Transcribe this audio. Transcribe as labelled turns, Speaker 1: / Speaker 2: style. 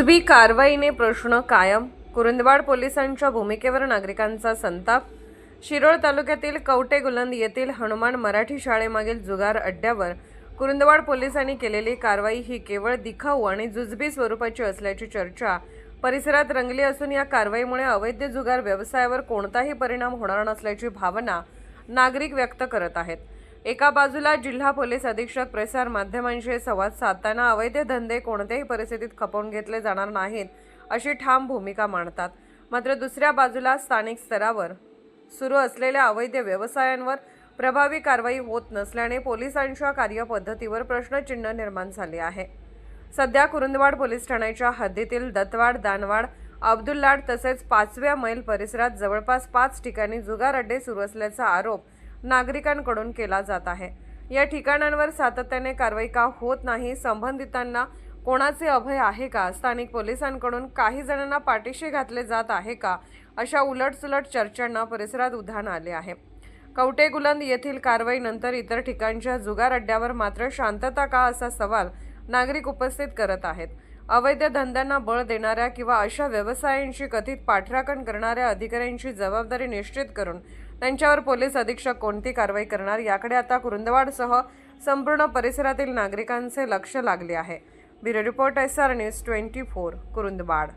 Speaker 1: जुजबी कारवाईने प्रश्न कायम. कुरुंदवाड पोलिसांच्या भूमिकेवर नागरिकांचा संताप. शिरोळ तालुक्यातील कवटेगुलंद येथील हनुमान मराठी शाळेमागील जुगार अड्ड्यावर कुरुंदवाड पोलिसांनी केलेली कारवाई ही केवळ दिखाऊ आणि जुजबी स्वरूपाची असल्याची चर्चा परिसरात रंगली असून या कारवाईमुळे अवैध जुगार व्यवसायावर कोणताही परिणाम होणार नसल्याची भावना नागरिक व्यक्त करत आहेत. एका बाजूला जिल्हा पोलीस अधीक्षक प्रसार माध्यमांशी संवाद साधताना अवैध धंदे कोणत्याही परिस्थितीत खपवून घेतले जाणार नाहीत अशी ठाम भूमिका मांडतात. मात्र दुसऱ्या बाजूला स्थानिक स्तरावर सुरू असलेल्या अवैध व्यवसायांवर प्रभावी कारवाई होत नसल्याने पोलिसांच्या कार्यपद्धतीवर प्रश्नचिन्ह निर्माण झाले आहे. सध्या कुरुंदवाड पोलीस ठाण्याच्या हद्दीतील दत्तवाड, दानवाड, अब्दुल्लाड तसेच 5व्या मैल परिसरात जवळपास 5 ठिकाणी जुगार अड्डे सुरू असल्याचा आरोप नागरिकांकडून केला जात आहे. या ठिकाणांवर सातत्याने कारवाई का होत नाही? संबंधितांना कोणाचे अभय आहे का? स्थानिक पोलिसांकडून काही जणांना पाठीशी घातले जात आहे का? अशा उलटसुलट चर्चांना परिसरात उधाण आले आहे. कवटेगुलंद येथील कारवाईनंतर इतर ठिकाणच्या जुगार अड्ड्यावर मात्र शांतता का, असा सवाल नागरिक उपस्थित करत आहेत. अवैध धंद्यांना बळ देणाऱ्या किंवा अशा व्यवसायांची कथित पाठराखण करणाऱ्या अधिकाऱ्यांची जबाबदारी निश्चित करून त्यांच्यावर पोलीस अधीक्षक कोणती कारवाई करणार याकडे आता कुरुंदवाडसह संपूर्ण परिसरातील नागरिकांचे लक्ष लागले आहे. Bureau report SR News 24 Kurundwad.